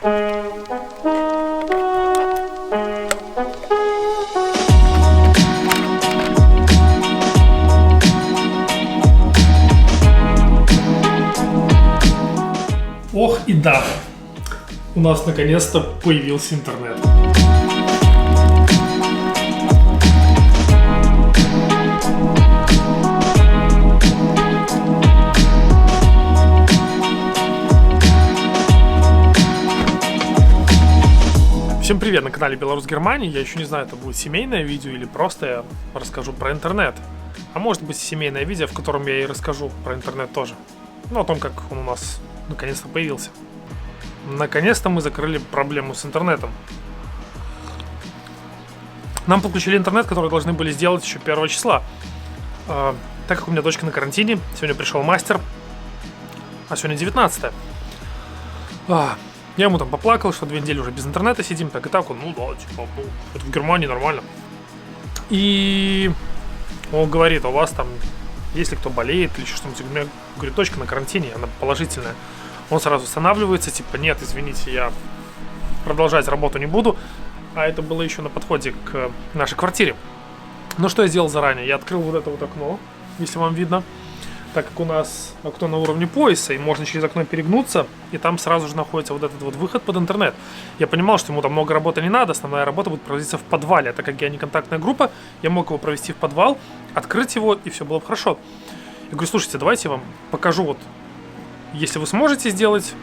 Ох и да, у нас наконец-то появился интернет. Всем привет, на канале Беларусь Германия. Я еще не знаю, это будет семейное видео или просто я расскажу про интернет. А может быть семейное видео, в котором я и расскажу про интернет тоже. Ну, о том, как он у нас наконец-то появился. Наконец-то мы закрыли проблему с интернетом. Нам подключили интернет, который должны были сделать еще 1 числа. Так как у меня дочка на карантине, сегодня пришел мастер, а сегодня 19-е. Я ему там поплакал, что 2 недели уже без интернета сидим, так и так. Он, ну да, типа, ну, это в Германии нормально. И он говорит, у вас там, если кто болеет или что-нибудь, у меня, говорит, дочка на карантине, она положительная. Он сразу останавливается, типа, нет, извините, я продолжать работу не буду. А это было еще на подходе к нашей квартире. Ну, что я сделал заранее? Я открыл вот это вот окно, если вам видно. Так как у нас окно на уровне пояса, и можно через окно перегнуться, и там сразу же находится вот этот вот выход под интернет. Я понимал, что ему там много работы не надо, основная работа будет проводиться в подвале. А так как я не контактная группа, я мог его провести в подвал, открыть его, и все было бы хорошо. Я говорю, слушайте, давайте я вам покажу вот, если вы сможете сделать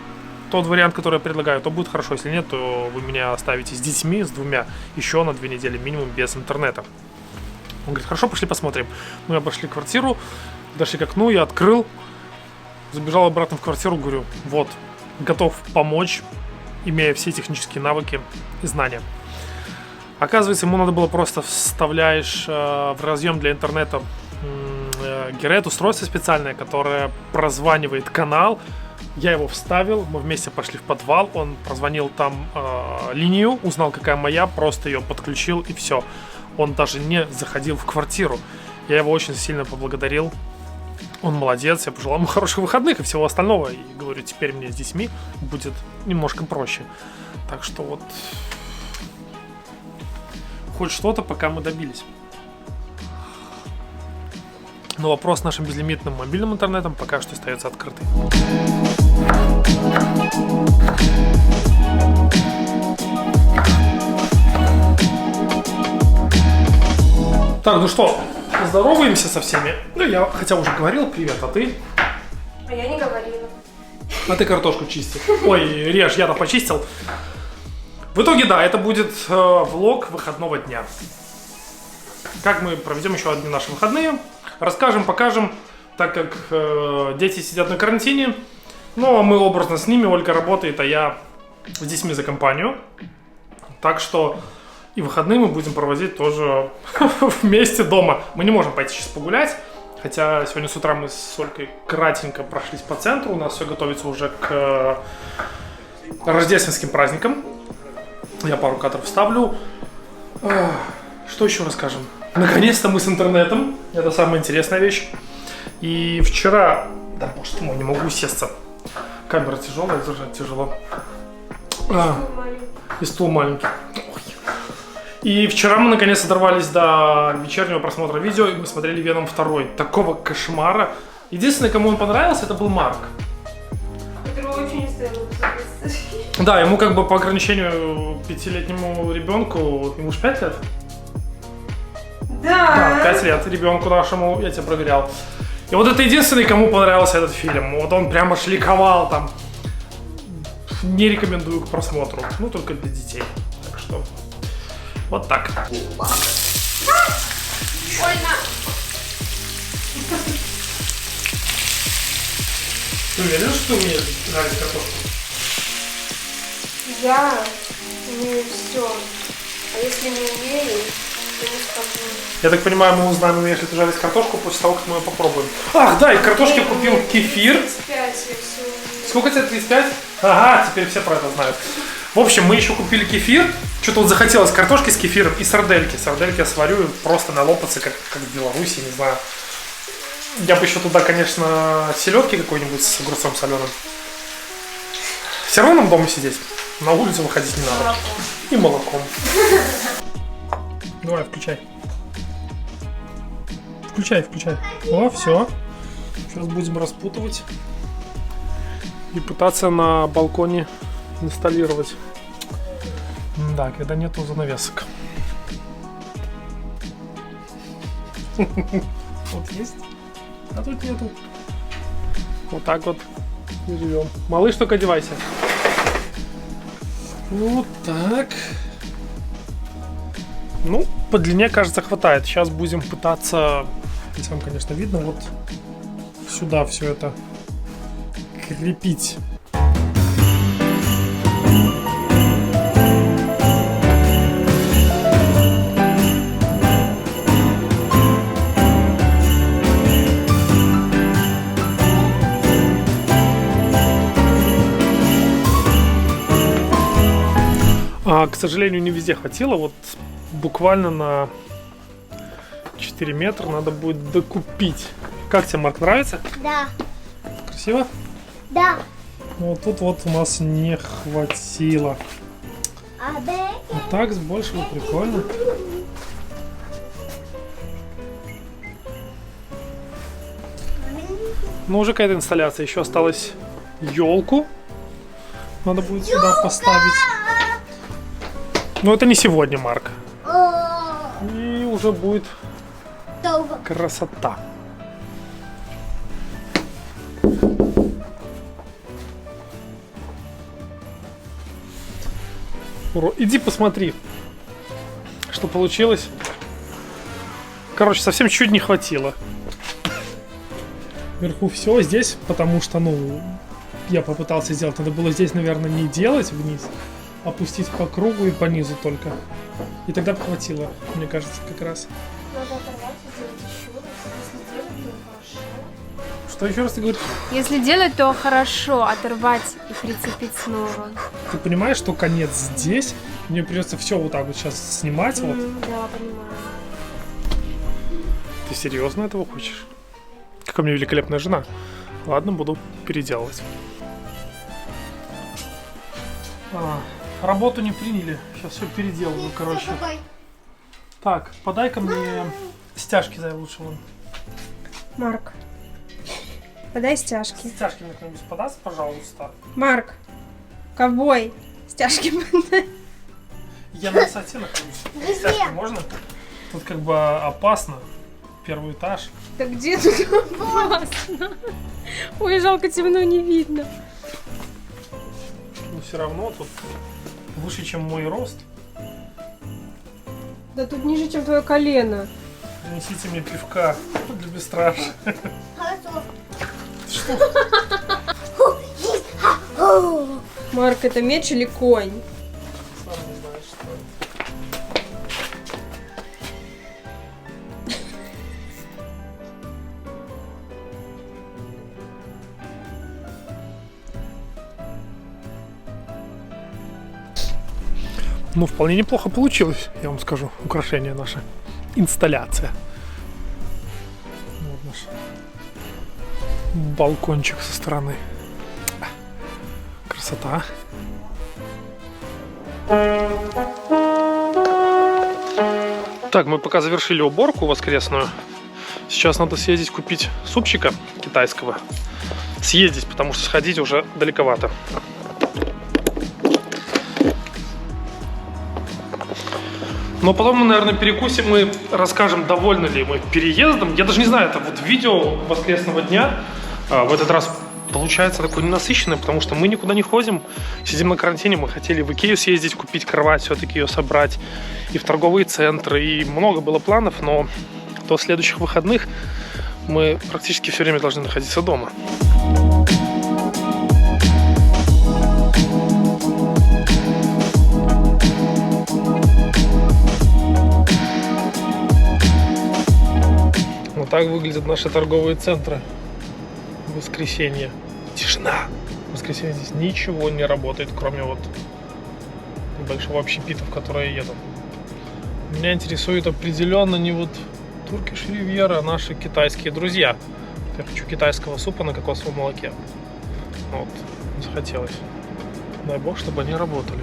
тот вариант, который я предлагаю, то будет хорошо. Если нет, то вы меня оставите с детьми, с 2, еще на 2 недели минимум без интернета. Он говорит, хорошо, пошли посмотрим. Мы обошли квартиру, дошли к окну, я открыл, забежал обратно в квартиру, говорю, вот, готов помочь, имея все технические навыки и знания. Оказывается, ему надо было просто вставляешь в разъем для интернета Герет, устройство специальное, которое прозванивает канал. Я его вставил, мы вместе пошли в подвал, он прозвонил там линию, узнал, какая моя, просто ее подключил и все. Он даже не заходил в квартиру. Я его очень сильно поблагодарил. Он молодец, я пожелал ему хороших выходных и всего остального. И говорю, теперь мне с детьми будет немножко проще. Так что вот, хоть что-то, пока мы добились. Но вопрос с нашим безлимитным мобильным интернетом пока что остается открытым. Так, ну что, здороваемся со всеми. Ну, я хотя уже говорил, привет, а ты? А я не говорила. А ты картошку чисти. Ой, режь, я-то почистил. В итоге, да, это будет влог выходного дня. Как мы проведем еще одни наши выходные. Расскажем, покажем, так как дети сидят на карантине. Ну, а мы образно с ними, Ольга работает, а я с детьми за компанию. Так что и выходные мы будем проводить тоже вместе дома. Мы не можем пойти сейчас погулять. Хотя сегодня с утра мы с Олькой кратенько прошлись по центру. У нас все готовится уже к рождественским праздникам. Я пару кадров вставлю. Что еще расскажем? Наконец-то мы с интернетом. Это самая интересная вещь. И вчера... Да, боже мой, не могу усесться. Камера тяжелая, держать тяжело. И стул маленький. И вчера мы наконец оторвались до вечернего просмотра видео, и мы смотрели Веном 2. Такого кошмара. Единственное, кому он понравился, это был Марк. Которого очень не стоило посмотреть. Да, ему как бы по ограничению 5-летнему ребенку, ему же 5 лет? Да. Да, 5 лет ребенку нашему, я тебя проверял. И вот это единственный, кому понравился этот фильм. Вот он прямо шликовал там. Не рекомендую к просмотру. Ну, только для детей. Так что... Вот так. Больно. Ты уверен, что ты умеешь жарить картошку? Я умею все. А если не умею, то не скажу. Я так понимаю, мы узнаем, умеешь ли ты жарить картошку после того, как мы ее попробуем. Ах, да, и картошки купил кефир. 35 я все умею. Сколько тебе, 35? Ага, теперь все про это знают. В общем, мы еще купили кефир. Что-то вот захотелось картошки с кефиром и сардельки. Сардельки я сварю просто налопаться, как в Беларуси, не знаю. Я бы еще туда, конечно, селедки какой-нибудь с огурцом соленым. Все равно нам дома сидеть. На улицу выходить не надо. И молоком. Давай, включай. Включай. О, все. Сейчас будем распутывать. И пытаться на балконе инсталлировать. Да, когда нету занавесок. Вот есть, а тут нету. Вот так вот и живем. Малыш, только одевайся. Вот так. Ну, по длине, кажется, хватает. Сейчас будем пытаться, если вам, конечно, видно, вот сюда все это крепить. К сожалению, не везде хватило. Вот буквально на 4 метра надо будет докупить. Как тебе, Марк, нравится? Да. Красиво? Да. Вот тут вот у нас не хватило. А так с большего прикольно. Ну, уже какая-то инсталляция. Еще осталось елку. Надо будет сюда поставить. Но это не сегодня, Марк. И уже будет красота. Иди посмотри, что получилось. Короче, совсем чуть не хватило. Вверху все, здесь, потому что, ну, я попытался сделать. Надо было здесь, наверное, не делать вниз, опустить по кругу и по низу только. И тогда бы хватило, мне кажется, как раз. Надо оторвать и сделать еще раз. Если делать, то хорошо. Что еще раз ты говоришь? Если делать, то хорошо. Оторвать и прицепить снова. Ты понимаешь, что конец здесь? Мне придется все вот так вот сейчас снимать. Вот. Да, понимаю. Ты серьезно этого хочешь? Какая у меня великолепная жена. Ладно, буду переделывать. Работу не приняли. Сейчас все переделываю, короче. Так, подай-ка мне стяжки, дай лучше вон. Марк, подай стяжки. Стяжки мне кто-нибудь подаст, пожалуйста. Марк, ковбой, стяжки подай. Я на высоте нахожусь. Стяжки можно? Тут как бы опасно. Первый этаж. Да где тут опасно? Ой, жалко, темно, не видно. Но все равно тут выше, чем мой рост. Да тут ниже, чем твое колено. Принесите мне пивка для бесстрашия. Что? Марк, это меч или конь? Сам не знаю, что. Ну, вполне неплохо получилось, я вам скажу, украшение наше. Инсталляция. Вот наш балкончик со стороны. Красота. Так, мы пока завершили уборку воскресную. Сейчас надо съездить купить супчика китайского. Съездить, потому что сходить уже далековато. Но потом мы, наверное, перекусим и расскажем, довольны ли мы переездом. Я даже не знаю, это вот видео воскресного дня в этот раз получается такое ненасыщенное, потому что мы никуда не ходим, сидим на карантине. Мы хотели в Икею съездить, купить кровать, все-таки ее собрать, и в торговые центры, и много было планов, но до следующих выходных мы практически все время должны находиться дома. Вот так выглядят наши торговые центры в воскресенье. Тишина! В воскресенье здесь ничего не работает, кроме вот небольшого общепита, в который я еду. Меня интересует определенно не вот Turkish Riviera, а наши китайские друзья. Я хочу китайского супа на кокосовом молоке. Вот, захотелось. Дай бог, чтобы они работали.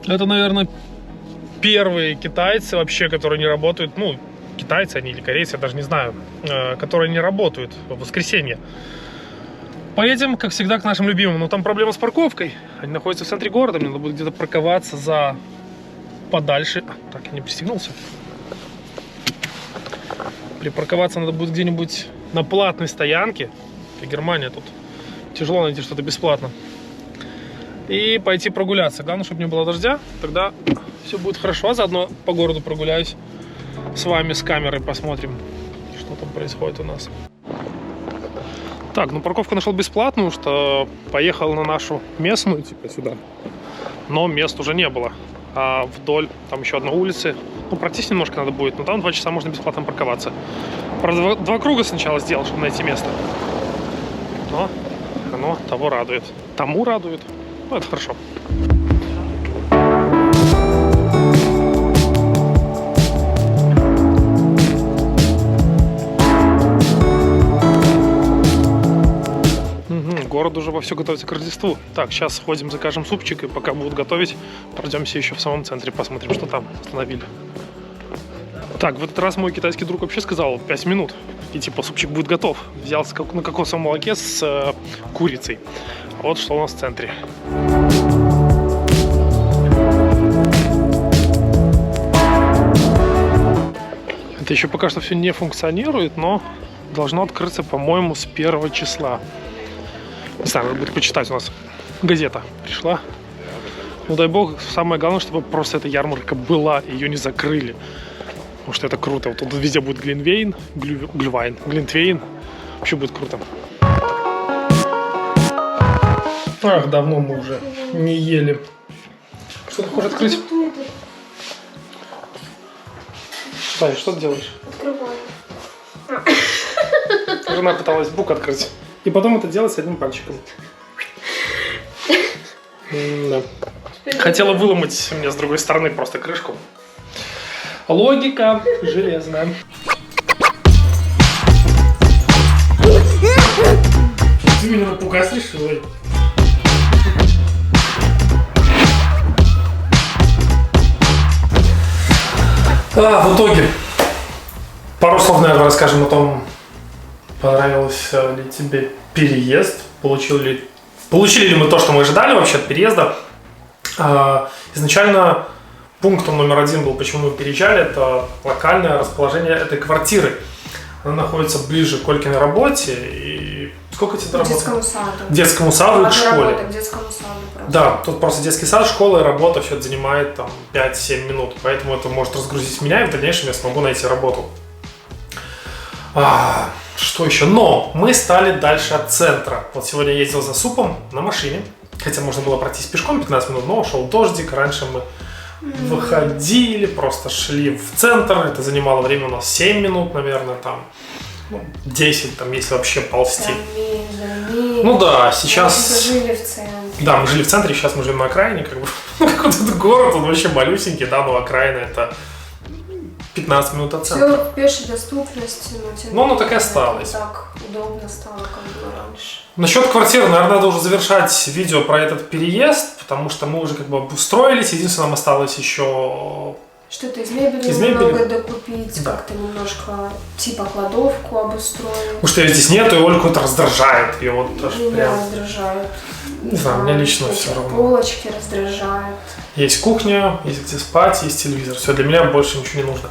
Это, наверное, первые китайцы вообще, которые не работают, ну, китайцы они или корейцы, я даже не знаю, которые не работают в воскресенье. Поедем, как всегда, к нашим любимым. Но там проблема с парковкой. Они находятся в центре города, мне надо будет где-то парковаться за подальше. Так, я не пристегнулся. Припарковаться надо будет где-нибудь на платной стоянке. Германия, тут тяжело найти что-то бесплатно. И пойти прогуляться. Главное, чтобы не было дождя. Тогда все будет хорошо. А заодно по городу прогуляюсь с вами с камерой. Посмотрим, что там происходит у нас. Так, ну парковку нашел бесплатную, что поехал на нашу местную, типа сюда. Но мест уже не было. А вдоль, там еще одна улица. Ну, пройтись немножко надо будет, но там 2 часа можно бесплатно парковаться. Правда, 2 круга сначала сделал, чтобы найти место. Но оно того радует. Тому радует. Ну, это хорошо. Город уже вовсю готовится к Рождеству. Так, сейчас сходим, закажем супчик, и пока будут готовить, пройдемся еще в самом центре, посмотрим, что там остановили. Так, в этот раз мой китайский друг вообще сказал 5 минут, и типа супчик будет готов. Взял на кокосовом молоке с курицей. Вот что у нас в центре. Это еще пока что все не функционирует, но должно открыться, по-моему, с 1 числа. Не знаю, надо будет почитать, у нас газета пришла. Ну дай бог, самое главное, чтобы просто эта ярмарка была, ее не закрыли. Потому что это круто. Вот тут везде будет Глинтвейн, вообще будет круто. Ах, давно мы уже не ели. Что ты хочешь открыть? Сань, что ты делаешь? Открываю. Жена пыталась бук открыть. И потом это делать с одним пальчиком. Да. Хотела выломать мне с другой стороны просто крышку. Логика железная. Ты меня напугать решила. В итоге пару слов, наверное, расскажем о том, понравился ли тебе переезд, получили ли мы то, что мы ожидали вообще от переезда. Изначально пунктом номер 1 был, почему мы переезжали, это локальное расположение этой квартиры. Она находится ближе к Олькиной работе. И сколько тебе работы? Детскому саду. Детскому саду и к школе. Работа к детскому саду просто. Да, тут просто детский сад, школа и работа, все это занимает там 5-7 минут. Поэтому это может разгрузить меня, и в дальнейшем я смогу найти работу. Что еще? Но мы стали дальше от центра. Вот сегодня я ездил за супом на машине. Хотя можно было пройтись пешком 15 минут, но шел дождик. Раньше мы выходили, просто шли в центр. Это занимало время у нас 7 минут, наверное, там 10, там, если вообще ползти. Ну да, сейчас... Мы жили в центре. Да, мы жили в центре, сейчас мы живем на окраине. Как бы, как вот этот город, он вообще малюсенький, да, но окраина это 15 минут от центра. Все в пешей доступности, но оно так и осталось. Так удобно стало, как было раньше. Насчет квартиры, наверное, надо уже завершать видео про этот переезд, потому что мы уже как бы обустроились. Единственное, нам осталось еще... Что-то из мебели немного докупить, да. Как-то немножко типа кладовку обустроить. Потому что ее здесь нету, и Ольгу это раздражает. И вот меня прям... раздражает. Не знаю, меня лично все равно. Полочки раздражают. Есть кухня, есть где спать, есть телевизор. Все, для меня больше ничего не нужно.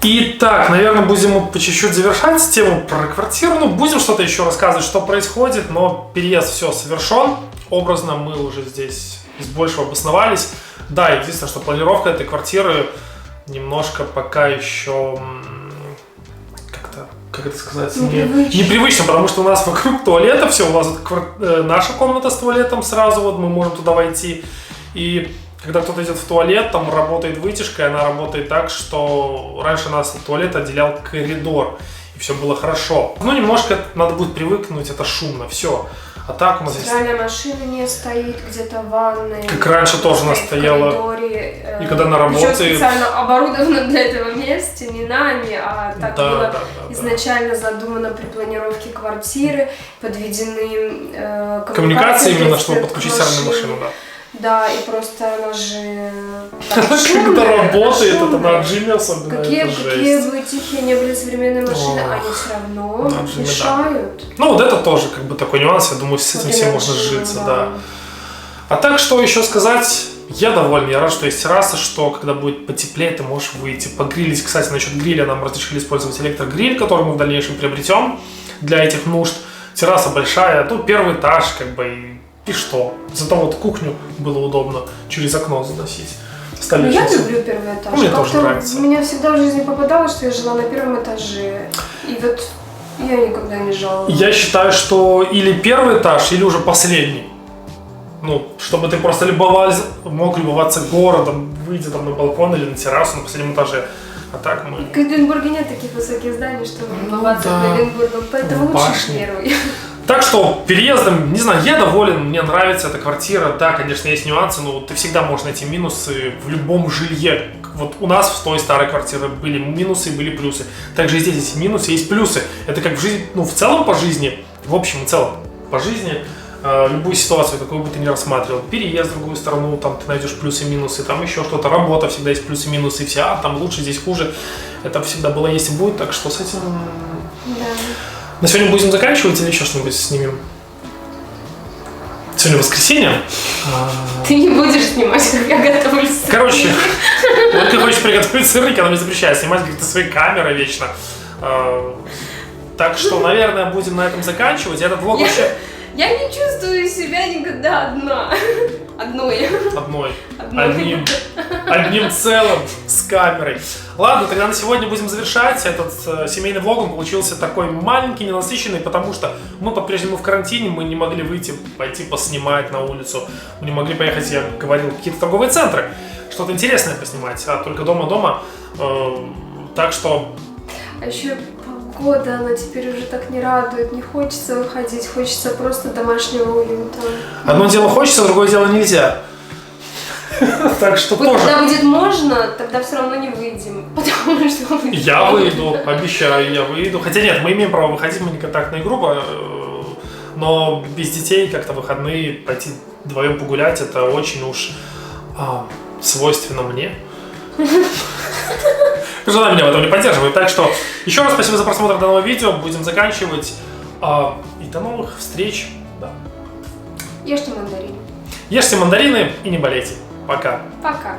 Итак, наверное, будем по чуть-чуть завершать тему про квартиру. Ну, будем что-то еще рассказывать, что происходит, но переезд все совершен. Образно мы уже здесь больше обосновались. Да, единственное, что планировка этой квартиры немножко пока еще как-то, как это сказать, непривычно, потому что у нас вокруг туалета все, у нас наша комната с туалетом сразу, вот мы можем туда войти. И когда кто-то идет в туалет, там работает вытяжка, и она работает так, что раньше нас от туалета отделял коридор. И и все было хорошо. Ну, немножко надо будет привыкнуть, это шумно, все. А так у нас здесь... Стиральная машина не стоит где-то в ванной. Как раньше тоже она стояла. И когда она работает... Причем специально оборудована для этого места, не нами, а так было изначально задумано при планировке квартиры, подведены коммуникации именно, чтобы подключить стиральную машину, да. Да, и просто она же... Когда работает, это на отжиме особенно. Какие бы тихие не были современные машины, они все равно мешают. Ну, вот это тоже как бы такой нюанс, я думаю, с этим всем можно сжиться, да. А так, что еще сказать? Я доволен, я рад, что есть терраса, что когда будет потеплее, ты можешь выйти погрилить. Кстати, насчет гриля нам разрешили использовать электрогриль, который мы в дальнейшем приобретем для этих нужд. Терраса большая, ну, первый этаж, как бы, и что? Зато вот кухню было удобно через окно заносить. Ну, я люблю первый этаж. Мне тоже нравится. Мне всегда в жизни попадалось, что я жила на первом этаже. И вот я никогда не жаловалась. Я считаю, что или первый этаж, или уже последний. Ну, чтобы ты просто мог любоваться городом, выйти там на балкон или на террасу на последнем этаже. А так мы... В Екатеринбурге нет таких высоких зданий, чтобы любоваться Екатеринбургом, поэтому лучше первый. Так что переездом, не знаю, я доволен, мне нравится эта квартира. Да, конечно, есть нюансы, но ты всегда можешь найти минусы в любом жилье. Вот у нас в той старой квартире были минусы и были плюсы. Также и здесь есть минусы, есть плюсы. Это как в жизни, ну, в целом по жизни, в общем и целом по жизни, любую ситуацию, какую бы ты ни рассматривал, переезд в другую страну, там ты найдешь плюсы и минусы, там еще что-то, работа, всегда есть плюсы и минусы, и все, там лучше, здесь хуже. Это всегда было, есть и будет, так что с этим... Да. На сегодня будем заканчивать или еще что-нибудь снимем? Сегодня воскресенье. Ты не будешь снимать, как я готовлюсь. Короче, вот ты хочешь приготовить сырники, она мне запрещает снимать какие-то свои камеры вечно. Так что, наверное, будем на этом заканчивать. Этот влог вообще... Я не чувствую себя никогда одной. Одним целым с камерой. Ладно, тогда на сегодня будем завершать. Этот семейный влог, он получился такой маленький, ненасыщенный, потому что мы по-прежнему в карантине, мы не могли выйти, пойти поснимать на улицу. Мы не могли поехать, я говорил, в какие-то торговые центры, что-то интересное поснимать, а только дома. Так что... А еще погода, она теперь уже так не радует, не хочется выходить, хочется просто домашнего уюта. Одно дело хочется, другое дело нельзя. Так что вот тоже. когда будет можно, тогда все равно не выйдем, потому что я выйду, обещаю, я выйду. Хотя нет, мы имеем право выходить, мы не контактная группа, но без детей как-то выходные пойти вдвоем погулять, это очень уж свойственно мне. Жена меня в этом не поддерживает. Так что еще раз спасибо за просмотр данного видео. Будем заканчивать. И до новых встреч. Да. Ешьте мандарины. Ешьте мандарины и не болейте. Пока. Пока.